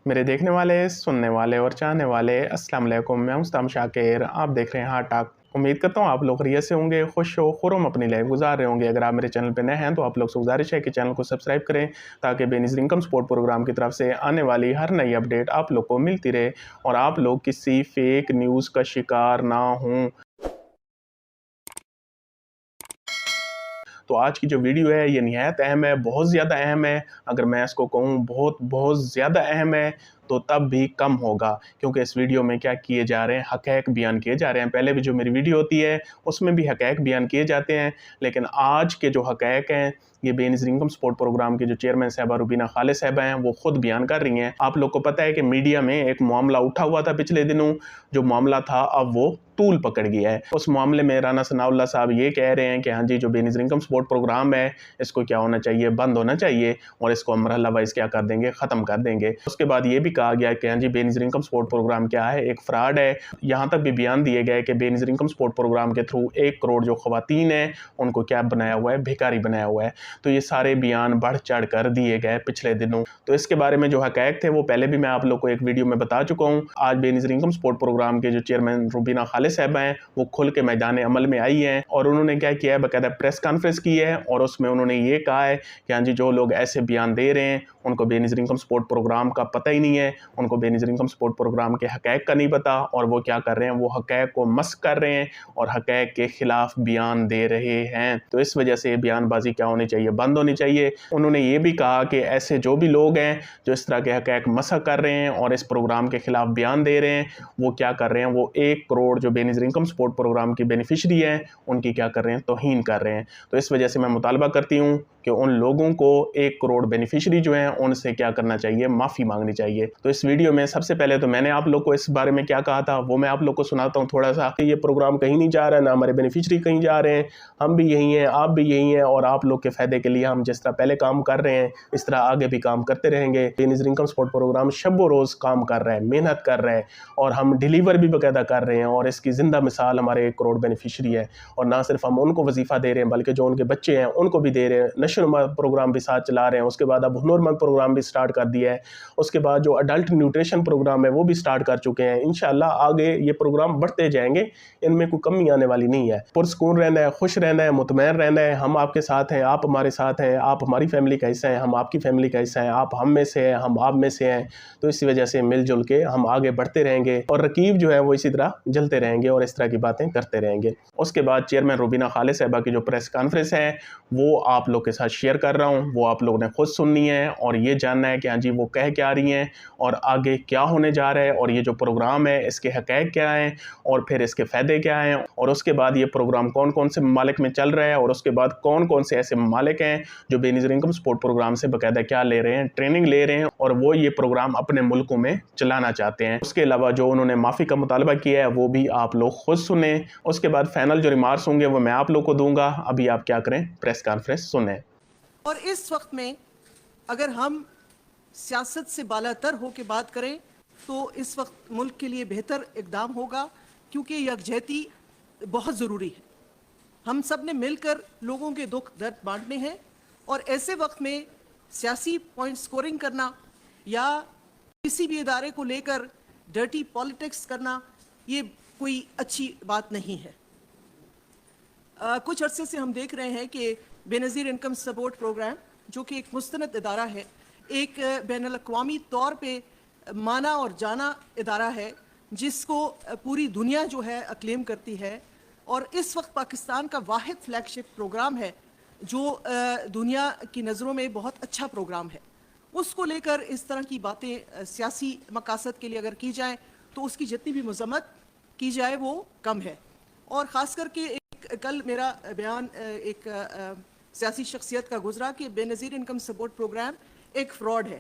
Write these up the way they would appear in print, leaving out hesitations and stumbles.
میرے دیکھنے والے، سننے والے اور چاہنے والے السلام علیکم، میں مستم شاکر، آپ دیکھ رہے ہیں ہارٹ ٹاک۔ امید کرتا ہوں آپ لوگ خیریت سے ہوں گے، خوش و خرم اپنی لائف گزار رہے ہوں گے۔ اگر آپ میرے چینل پہ نئے ہیں تو آپ لوگ سے گزارش ہے کہ چینل کو سبسکرائب کریں تاکہ بے نظیر انکم سپورٹ پروگرام کی طرف سے آنے والی ہر نئی اپڈیٹ آپ لوگ کو ملتی رہے اور آپ لوگ کسی فیک نیوز کا شکار نہ ہوں۔ تو آج کی جو ویڈیو ہے یہ نہایت اہم ہے، بہت زیادہ اہم ہے۔ اگر میں اس کو کہوں بہت زیادہ اہم ہے تو تب بھی کم ہوگا، کیونکہ اس ویڈیو میں کیا کیے جا رہے ہیں، حقائق بیان کیے جا رہے ہیں۔ پہلے بھی جو میری ویڈیو ہوتی ہے اس میں بھی حقائق بیان کیے جاتے ہیں، لیکن آج کے جو حقائق ہیں یہ بے نظیر انکم سپورٹ پروگرام کے جو چیئرمین صاحبہ روبینہ خالد صاحبہ ہیں وہ خود بیان کر رہی ہیں۔ آپ لوگ کو پتہ ہے کہ میڈیا میں ایک معاملہ اٹھا ہوا تھا پچھلے دنوں، جو معاملہ تھا اب وہ طول پکڑ گیا ہے۔ اس معاملے میں رانا ثناء اللہ صاحب یہ کہہ رہے ہیں کہ ہاں جی جو بے نظیر انکم سپورٹ پروگرام ہے اس کو کیا ہونا چاہیے، بند ہونا چاہیے اور اس کو مرحلہ وائز کیا کر دیں گے، ختم کر دیں گے۔ اس کے بعد یہ بھی کہا گیا کہ ہاں جی بے نظیر انکم سپورٹ پروگرام کیا ہے، ایک فراڈ ہے۔ یہاں تک بھی بیان دیے گئے کہ بے نظیر انکم سپورٹ پروگرام کے تھرو 1 کروڑ جو خواتین ہیں ان کو کیا بنایا ہوا ہے، بھیکاری بنایا ہوا ہے۔ تو یہ سارے بیان بڑھ چڑھ کر دیے گئے پچھلے دنوں۔ تو اس کے بارے میں جو حقائق تھے وہ پہلے بھی میں آپ لوگ کو ایک ویڈیو میں بتا چکا ہوں۔ آج بے نظیر انکم سپورٹ پروگرام کے جو چیئرمین روبینہ خالد صاحبہ ہیں وہ کھل کے میدان عمل میں آئی ہیں اور انہوں نے کیا کیا ہے، باقاعدہ پریس کانفرنس کی ہے اور اس میں انہوں نے یہ کہا ہے کہ ہاں جی جو لوگ ایسے بیان دے رہے ہیں ان کو بے نظیر انکم سپورٹ پروگرام کا پتہ ہی نہیں ہے، ان کو بے نظیر انکم سپورٹ پروگرام کے حقائق کا نہیں پتہ، اور وہ کیا کر رہے ہیں، وہ حقائق کو مسخ کر رہے ہیں اور حقائق کے خلاف بیان دے رہے ہیں۔ تو اس وجہ سے بیان بازی کیا ہونی چاہیے، بند ہونی چاہیے۔ انہوں نے یہ بھی کہا کہ ایسے جو بھی لوگ ہیں جو اس طرح کے حقائق مسخ کر رہے ہیں اور اس پروگرام کے خلاف بیان دے رہے ہیں وہ کیا کر رہے ہیں، وہ 1 کروڑ جو بے نظیر انکم سپورٹ پروگرام کی بینیفیشری ہیں ان کی کیا کر رہے ہیں، توہین کر رہے ہیں۔ تو اس وجہ سے میں مطالبہ کرتی ہوں کہ ان لوگوں کو 1 کروڑ بینیفیشری جو ہیں ان سے کیا کرنا چاہیے، معافی مانگنی چاہیے۔ تو اس ویڈیو میں سب سے پہلے تو میں نے آپ لوگ کو اس بارے میں کیا کہا تھا وہ میں آپ لوگ کو سناتا ہوں تھوڑا سا۔ یہ پروگرام کہیں نہیں جا رہا، نہ ہمارے بینیفیشری کہیں جا رہے ہیں، ہم بھی یہی ہیں، آپ بھی یہی ہیں، اور آپ لوگ کے فائدے کے لیے ہم جس طرح پہلے کام کر رہے ہیں اس طرح آگے بھی کام کرتے رہیں گے۔ بے نظیر انکم سپورٹ پروگرام شب و روز کام کر رہا ہے، محنت کر رہا ہے اور ہم ڈیلیور بھی باقاعدہ کر رہے ہیں، اور اس کی زندہ مثال ہمارے 1 کروڑ بینیفیشری ہے۔ اور نہ صرف ہم ان کو وظیفہ دے رہے ہیں بلکہ جو ان کے بچے ہیں ان کو بھی دے رہے ہیں، نشو و نما پروگرام بھی ساتھ چلا رہے ہیں۔ اس کے بعد اب ہنر مند پروگرام بھی سٹارٹ کر دیا ہے۔ اس کے بعد جو اڈلٹ نیوٹریشن پروگرام ہے وہ بھی سٹارٹ کر چکے ہیں۔ انشاءاللہ آگے یہ پروگرام بڑھتے جائیں گے، ان میں کوئی کمی آنے والی نہیں ہے۔ پرسکون رہنا ہے، خوش رہنا ہے، مطمئن رہنا ہے۔ ہم آپ کے ساتھ ہیں، آپ ہمارے ساتھ ہیں، آپ ہماری فیملی کا حصہ ہیں، ہم آپ کی فیملی کا حصہ ہیں، آپ ہم میں سے ہیں، ہم آپ میں سے ہیں۔ تو اسی وجہ سے مل جل کے ہم آگے بڑھتے رہیں گے اور رقیب جو ہے وہ اسی طرح جلتے رہیں گے اور اس طرح کی باتیں کرتے رہیں گے۔ اس کے بعد چیئرمین روبینہ خالد صاحبہ کی جو پریس کانفرنس ہے وہ آپ لوگ کے ساتھ شیئر کر رہا ہوں، وہ آپ لوگ نے خود سننی ہے اور یہ جاننا ہے کہ ہاں جی وہ کہہ کیا رہی ہیں اور آگے کیا ہونے جا رہا ہے، اور یہ جو پروگرام ہے اس کے حقائق کیا ہیں اور پھر اس کے فائدے کیا ہیں، اور اس کے بعد یہ پروگرام کون کون سے ممالک میں چل رہا ہے، اور اس کے بعد کون کون سے ایسے ممالک ہیں جو بے نظیر انکم سپورٹ پروگرام سے باقاعدہ کیا لے رہے ہیں، ٹریننگ لے رہے ہیں اور وہ یہ پروگرام اپنے ملکوں میں چلانا چاہتے ہیں۔ اس کے علاوہ جو انہوں نے معافی کا مطالبہ کیا ہے وہ بھی آپ لوگ خود سنیں۔ اس کے بعد فائنل جو ریمارکس ہوں گے وہ میں آپ لوگ کو دوں گا۔ ابھی آپ کیا کریں، پریس کانفرنس سنیں۔ اور اس وقت میں اگر ہم سیاست سے بالا تر ہو کے بات کریں تو اس وقت ملک کے لیے بہتر اقدام ہوگا، کیونکہ یکجہتی بہت ضروری ہے۔ ہم سب نے مل کر لوگوں کے دکھ درد بانٹنے ہیں، اور ایسے وقت میں سیاسی پوائنٹ سکورنگ کرنا یا کسی بھی ادارے کو لے کر ڈرٹی پالیٹکس کرنا یہ کوئی اچھی بات نہیں ہے۔ کچھ عرصے سے ہم دیکھ رہے ہیں کہ بے نظیر انکم سپورٹ پروگرام جو کہ ایک مستند ادارہ ہے، ایک بین الاقوامی طور پہ مانا اور جانا ادارہ ہے جس کو پوری دنیا جو ہے اکلیم کرتی ہے، اور اس وقت پاکستان کا واحد فلیگ شپ پروگرام ہے جو دنیا کی نظروں میں بہت اچھا پروگرام ہے۔ اس کو لے کر اس طرح کی باتیں سیاسی مقاصد کے لیے اگر کی جائیں تو اس کی جتنی بھی مذمت کی جائے وہ کم ہے۔ اور خاص کر کے کل میرا بیان ایک سیاسی شخصیت کا گزرا کہ بے نظیر انکم سپورٹ پروگرام ایک فراڈ ہے،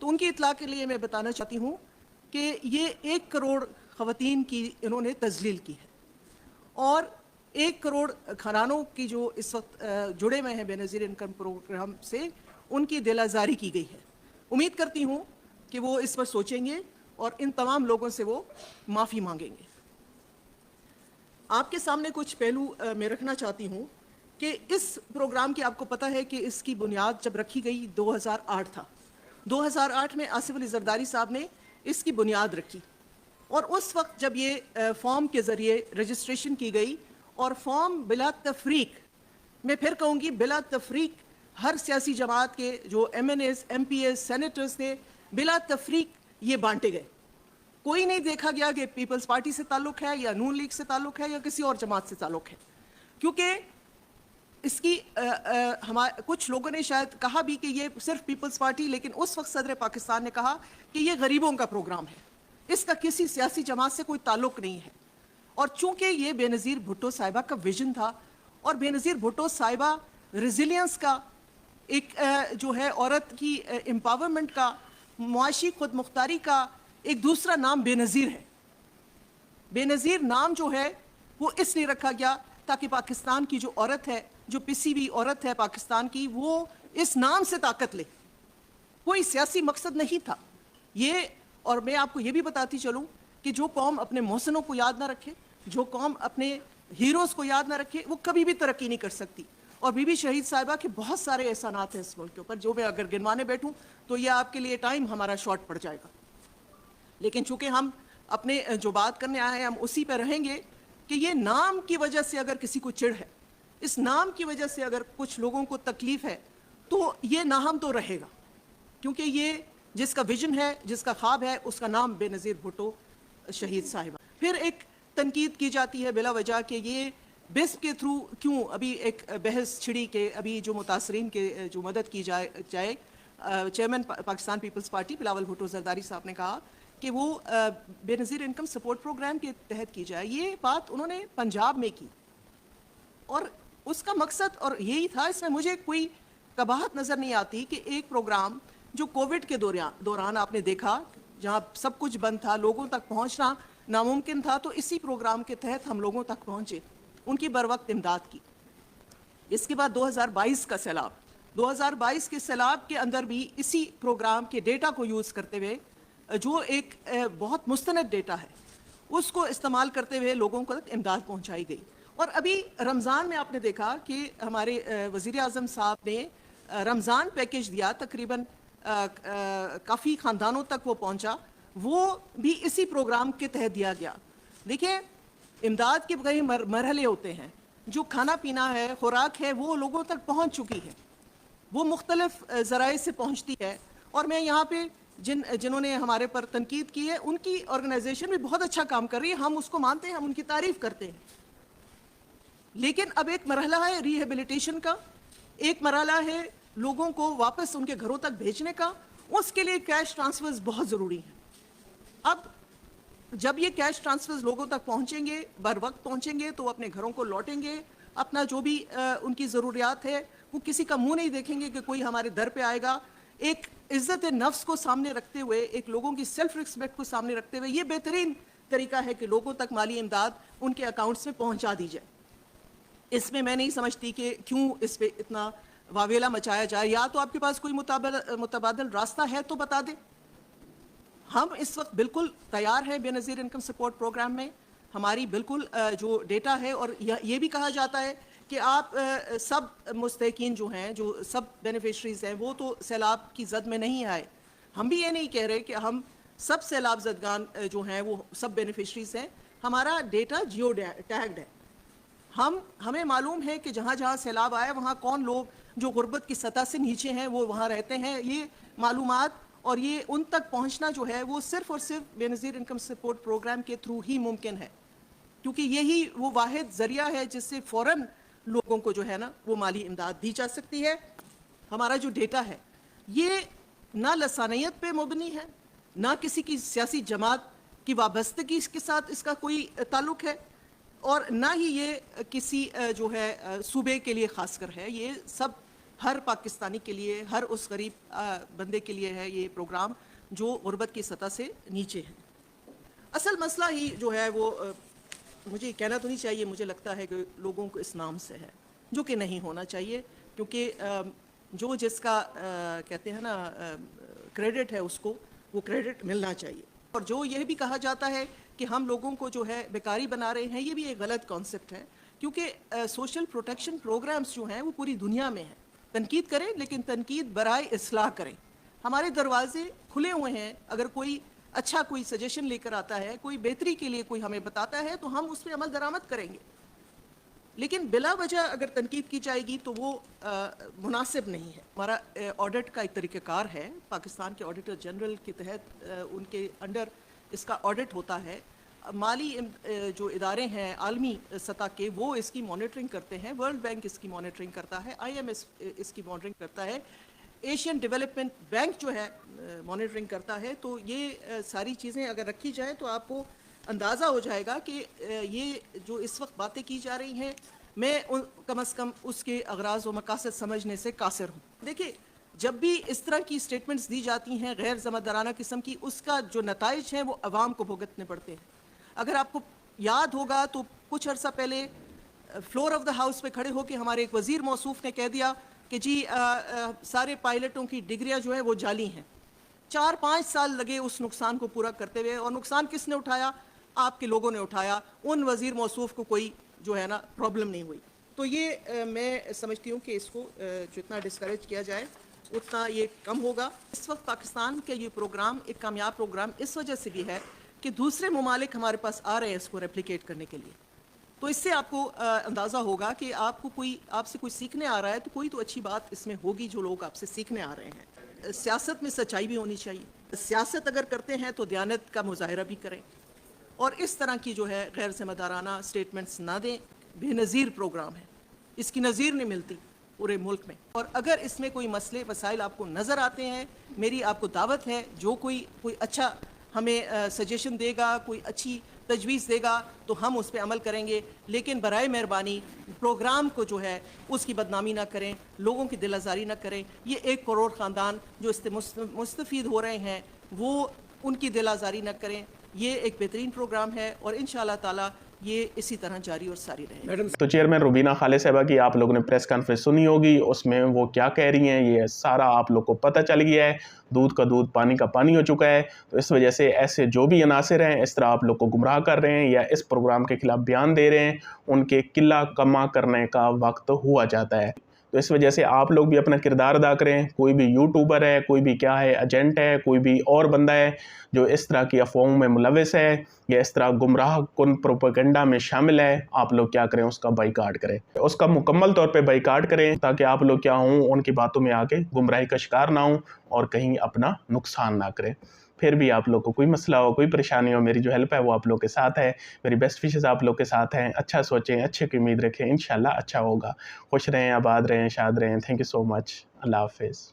تو ان کی اطلاع کے لیے میں بتانا چاہتی ہوں کہ یہ 1 کروڑ خواتین کی انہوں نے تذلیل کی ہے، اور 1 کروڑ گھرانوں کی جو اس وقت جڑے ہوئے ہیں بے نظیر انکم پروگرام سے ان کی دل آزاری کی گئی ہے۔ امید کرتی ہوں کہ وہ اس پر سوچیں گے اور ان تمام لوگوں سے وہ معافی مانگیں گے۔ آپ کے سامنے کچھ پہلو میں رکھنا چاہتی ہوں کہ اس پروگرام کی آپ کو پتہ ہے کہ اس کی بنیاد جب رکھی گئی 2008 تھا۔ 2008 میں آصف علی زرداری صاحب نے اس کی بنیاد رکھی، اور اس وقت جب یہ فارم کے ذریعے رجسٹریشن کی گئی، اور فارم بلا تفریق، میں پھر کہوں گی بلا تفریق، ہر سیاسی جماعت کے جو M N As, M P As, senators تھے، بلا تفریق یہ بانٹے گئے. کوئی نہیں دیکھا گیا کہ پیپلز پارٹی سے تعلق ہے یا نون لیگ سے تعلق ہے یا کسی اور جماعت سے تعلق ہے، کیونکہ اس کی کچھ لوگوں نے شاید کہا بھی کہ یہ صرف پیپلز پارٹی، لیکن اس وقت صدر پاکستان نے کہا کہ یہ غریبوں کا پروگرام ہے، اس کا کسی سیاسی جماعت سے کوئی تعلق نہیں ہے. اور چونکہ یہ بے نظیر بھٹو صاحبہ کا ویژن تھا، اور بے نظیر بھٹو صاحبہ ریزیلینس کا ایک جو ہے عورت کی امپاورمنٹ کا، معاشی خود مختاری کا ایک دوسرا نام بے نظیر ہے. بے نظیر نام جو ہے وہ اس لیے رکھا گیا تاکہ پاکستان کی جو عورت ہے، جو پسی ہوئی عورت ہے پاکستان کی، وہ اس نام سے طاقت لے. کوئی سیاسی مقصد نہیں تھا یہ. اور میں آپ کو یہ بھی بتاتی چلوں کہ جو قوم اپنے محسنوں کو یاد نہ رکھے، جو قوم اپنے ہیروز کو یاد نہ رکھے، وہ کبھی بھی ترقی نہیں کر سکتی. اور بی بی شہید صاحبہ کے بہت سارے احسانات ہیں اس ملک کے اوپر، جو میں اگر گنوانے بیٹھوں تو یہ آپ کے لیے ٹائم ہمارا شارٹ پڑ جائے گا. لیکن چونکہ ہم اپنے جو بات کرنے آئے ہیں ہم اسی پہ رہیں گے کہ یہ نام کی وجہ سے اگر کسی کو چڑ ہے، اس نام کی وجہ سے اگر کچھ لوگوں کو تکلیف ہے، تو یہ ناہم تو رہے گا، کیونکہ یہ جس کا ویژن ہے، جس کا خواب ہے، اس کا نام بے نظیر بھٹو شہید صاحبہ. پھر ایک تنقید کی جاتی ہے بلا وجہ کہ یہ بسپ کے تھرو کیوں، ابھی ایک بحث چھڑی کہ ابھی جو متاثرین کے جو مدد کی جائے چیئرمین پاکستان پیپلز پارٹی بلاول بھٹو زرداری صاحب نے کہا کہ وہ بے نظیر انکم سپورٹ پروگرام کے تحت کی جائے. یہ بات انہوں نے پنجاب میں کی، اور اس کا مقصد اور یہی تھا. اس میں مجھے کوئی قباحت نظر نہیں آتی کہ ایک پروگرام جو کووڈ کے دوران آپ نے دیکھا، جہاں سب کچھ بند تھا، لوگوں تک پہنچنا ناممکن تھا، تو اسی پروگرام کے تحت ہم لوگوں تک پہنچے، ان کی بروقت امداد کی. اس کے بعد 2022 کا سیلاب، 2022 کے سیلاب کے اندر بھی اسی پروگرام کے ڈیٹا کو یوز کرتے ہوئے، جو ایک بہت مستند ڈیٹا ہے، اس کو استعمال کرتے ہوئے لوگوں کو تک امداد پہنچائی گئی. اور ابھی رمضان میں آپ نے دیکھا کہ ہمارے وزیر اعظم صاحب نے رمضان پیکیج دیا، تقریباً کافی خاندانوں تک وہ پہنچا، وہ بھی اسی پروگرام کے تحت دیا گیا. دیکھیں، امداد کے کئی مرحلے ہوتے ہیں. جو کھانا پینا ہے، خوراک ہے، وہ لوگوں تک پہنچ چکی ہے، وہ مختلف ذرائع سے پہنچتی ہے. اور میں یہاں پہ جنہوں نے ہمارے پر تنقید کی ہے، ان کی آرگنائزیشن بھی بہت اچھا کام کر رہی ہے، ہم اس کو مانتے ہیں، ہم ان کی تعریف کرتے ہیں. لیکن اب ایک مرحلہ ہے ریہیبلیٹیشن کا، ایک مرحلہ ہے لوگوں کو واپس ان کے گھروں تک بھیجنے کا. اس کے لیے کیش ٹرانسفرز بہت ضروری ہیں. اب جب یہ کیش ٹرانسفرز لوگوں تک پہنچیں گے، بر وقت پہنچیں گے، تو وہ اپنے گھروں کو لوٹیں گے، اپنا جو بھی ان کی ضروریات ہے وہ کسی کا منہ نہیں دیکھیں گے کہ کوئی ہمارے در پہ آئے گا. ایک عزت نفس کو سامنے رکھتے ہوئے، ایک لوگوں کی سیلف ریسپیکٹ کو سامنے رکھتے ہوئے، یہ بہترین طریقہ ہے کہ لوگوں تک مالی امداد ان کے اکاؤنٹس میں پہنچا دی جائے. اس میں نہیں سمجھتی کہ کیوں اس پہ اتنا واویلا مچایا جائے. یا تو آپ کے پاس کوئی متبادل راستہ ہے تو بتا دیں. ہم اس وقت بالکل تیار ہیں بے نظیر انکم سپورٹ پروگرام میں. ہماری بالکل جو ڈیٹا ہے، اور یہ بھی کہا جاتا ہے کہ آپ سب مستحقین جو ہیں، جو سب بینیفیشریز ہیں، وہ تو سیلاب کی زد میں نہیں آئے. ہم بھی یہ نہیں کہہ رہے کہ ہم سب سیلاب زدگان جو ہیں وہ سب بینیفیشریز ہیں. ہمارا ڈیٹا جیو ٹیگڈ ہے. ہمیں معلوم ہے کہ جہاں جہاں سیلاب آئے وہاں کون لوگ جو غربت کی سطح سے نیچے ہیں وہ وہاں رہتے ہیں. یہ معلومات اور یہ ان تک پہنچنا جو ہے وہ صرف اور صرف بے نظیر انکم سپورٹ پروگرام کے تھرو ہی ممکن ہے، کیونکہ یہی وہ واحد ذریعہ ہے جس سے فوراً لوگوں کو جو ہے نا وہ مالی امداد دی جا سکتی ہے. ہمارا جو ڈیٹا ہے یہ نہ لسانیت پہ مبنی ہے، نہ کسی کی سیاسی جماعت کی وابستگی اس کے ساتھ اس کا کوئی تعلق ہے، اور نہ ہی یہ کسی جو ہے صوبے کے لیے خاص کر ہے. یہ سب ہر پاکستانی کے لیے، ہر اس غریب بندے کے لیے ہے یہ پروگرام جو غربت کی سطح سے نیچے ہے. اصل مسئلہ ہی جو ہے وہ مجھے کہنا تو نہیں چاہیے، مجھے لگتا ہے کہ لوگوں کو اس نام سے ہے، جو کہ نہیں ہونا چاہیے. کیونکہ جو جس کا کہتے ہیں نا کریڈٹ ہے، اس کو وہ کریڈٹ ملنا چاہیے. اور جو یہ بھی کہا جاتا ہے کہ ہم لوگوں کو جو ہے بیکاری بنا رہے ہیں، یہ بھی ایک غلط کانسیپٹ ہے. کیونکہ سوشل پروٹیکشن پروگرامز جو ہیں وہ پوری دنیا میں ہیں. تنقید کریں، لیکن تنقید برائے اصلاح کریں. ہمارے دروازے کھلے ہوئے ہیں. اگر کوئی اچھا کوئی سجیشن لے کر آتا ہے, کوئی بہتری کے لیے کوئی ہمیں بتاتا ہے, تو ہم اس پہ عمل درآمد کریں گے. لیکن بلا وجہ اگر تنقید کی جائے گی تو وہ مناسب نہیں ہے. ہمارا آڈٹ کا ایک طریقہ کار ہے, پاکستان کے آڈیٹر جنرل کے تحت ان کے انڈر اس کا آڈٹ ہوتا ہے. مالی جو ادارے ہیں عالمی سطح کے, وہ اس کی مانیٹرنگ کرتے ہیں. ورلڈ بینک اس کی مانیٹرنگ کرتا ہے, آئی ایم ایس اس کی مانیٹرنگ کرتا ہے, ایشین ڈیولپمنٹ بینک جو ہے مانیٹرنگ کرتا ہے. تو یہ ساری چیزیں اگر رکھی جائیں تو آپ کو اندازہ ہو جائے گا کہ یہ جو اس وقت باتیں کی جا رہی ہیں, میں کم از کم اس کے اغراض و مقاصد سمجھنے سے قاصر ہوں. دیکھیں, جب بھی اس طرح کی سٹیٹمنٹس دی جاتی ہیں غیر ذمہ دارانہ قسم کی, اس کا جو نتائج ہیں وہ عوام کو بھگتنے پڑتے ہیں. اگر آپ کو یاد ہوگا تو کچھ عرصہ پہلے فلور آف دا ہاؤس پہ کھڑے ہو کے ہمارے ایک وزیر موصوف نے کہہ دیا کہ جی سارے پائلٹوں کی ڈگریاں جو ہیں وہ جعلی ہیں. 4-5 سال لگے اس نقصان کو پورا کرتے ہوئے, اور نقصان کس نے اٹھایا؟ آپ کے لوگوں نے اٹھایا. ان وزیر موصوف کو کوئی جو ہے نا پرابلم نہیں ہوئی. تو یہ میں سمجھتی ہوں کہ اس کو جتنا ڈسکریج کیا جائے اتنا یہ کم ہوگا. اس وقت پاکستان کا یہ پروگرام ایک کامیاب پروگرام اس وجہ سے بھی ہے کہ دوسرے ممالک ہمارے پاس آ رہے ہیں اس کو ریپلیکیٹ کرنے کے لیے. تو اس سے آپ کو اندازہ ہوگا کہ آپ سے کوئی سیکھنے آ رہا ہے تو کوئی تو اچھی بات اس میں ہوگی جو لوگ آپ سے سیکھنے آ رہے ہیں. سیاست میں سچائی بھی ہونی چاہیے. سیاست اگر کرتے ہیں تو دیانت کا مظاہرہ بھی کریں, اور اس طرح کی جو ہے غیر ذمہ دارانہ سٹیٹمنٹس نہ دیں. بے نظیر پروگرام ہے, اس کی نظیر نہیں ملتی پورے ملک میں. اور اگر اس میں کوئی مسئلے مسائل آپ کو نظر آتے ہیں, میری آپ کو دعوت ہے, جو کوئی اچھا ہمیں سجیشن دے گا, کوئی اچھی تجویز دے گا تو ہم اس پہ عمل کریں گے. لیکن برائے مہربانی پروگرام کو جو ہے اس کی بدنامی نہ کریں, لوگوں کی دل آزاری نہ کریں. یہ 1 کروڑ خاندان جو اس سے مستفید ہو رہے ہیں وہ ان کی دل آزاری نہ کریں. یہ ایک بہترین پروگرام ہے اور انشاءاللہ تعالی یہ اسی طرح جاری اور ساری رہے. تو چیئرمین روبینہ خالد صاحبہ کی آپ لوگوں نے پریس کانفرنس سنی ہوگی, اس میں وہ کیا کہہ رہی ہیں یہ سارا آپ لوگ کو پتہ چل گیا ہے. دودھ کا دودھ پانی کا پانی ہو چکا ہے. تو اس وجہ سے ایسے جو بھی عناصر ہیں اس طرح آپ لوگ کو گمراہ کر رہے ہیں یا اس پروگرام کے خلاف بیان دے رہے ہیں, ان کے قلہ کما کرنے کا وقت ہوا جاتا ہے. تو اس وجہ سے آپ لوگ بھی اپنا کردار ادا کریں. کوئی بھی یوٹیوبر ہے, کوئی بھی کیا ہے ایجنٹ ہے, کوئی بھی اور بندہ ہے جو اس طرح کی افواہوں میں ملوث ہے یا اس طرح گمراہ کن پروپیگنڈا میں شامل ہے, آپ لوگ کیا کریں, اس کا بائیکاٹ کریں. اس کا مکمل طور پہ بائیکاٹ کریں تاکہ آپ لوگ کیا ہوں ان کی باتوں میں آ کے گمراہی کا شکار نہ ہوں اور کہیں اپنا نقصان نہ کریں. پھر بھی آپ لوگ کو کوئی مسئلہ ہو, کوئی پریشانی ہو, میری جو ہیلپ ہے وہ آپ لوگ کے ساتھ ہے. میری بیسٹ وشز آپ لوگ کے ساتھ ہیں. اچھا سوچیں, اچھے کی امید رکھیں, انشاءاللہ اچھا ہوگا. خوش رہیں, آباد رہیں, شاد رہیں. تھینک یو سو مچ. اللہ حافظ.